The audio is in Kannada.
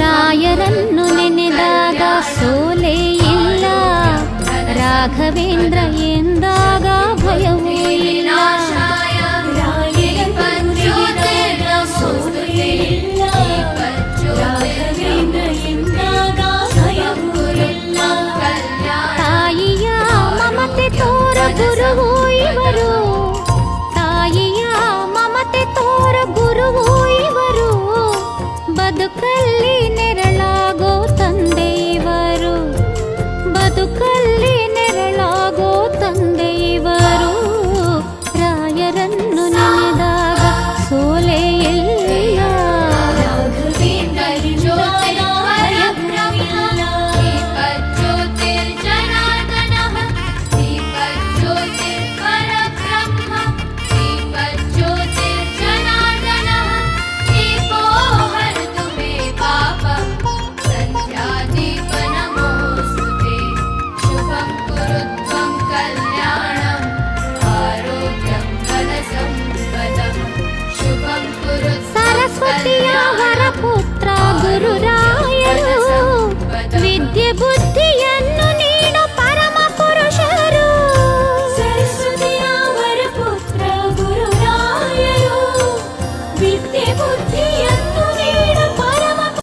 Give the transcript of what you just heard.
ರಾಯರನ್ನು ನೆನೆದಾಗ ಸೋಲೆ ಇಲ್ಲ, ರಾಘವೇಂದ್ರ ಎಂದಾಗ ಭಯವೂ ಇಲ್ಲ. ತಾಯಿಯ ಮಮತೆ ತೋರ ಗುರುವು ಇವರು, ತಾಯಿಯ ಮಮತೆ ತೋರ ಗುರುವು ಇವರು, ಬದುಕಲ್ಲಿ ನೆರಳ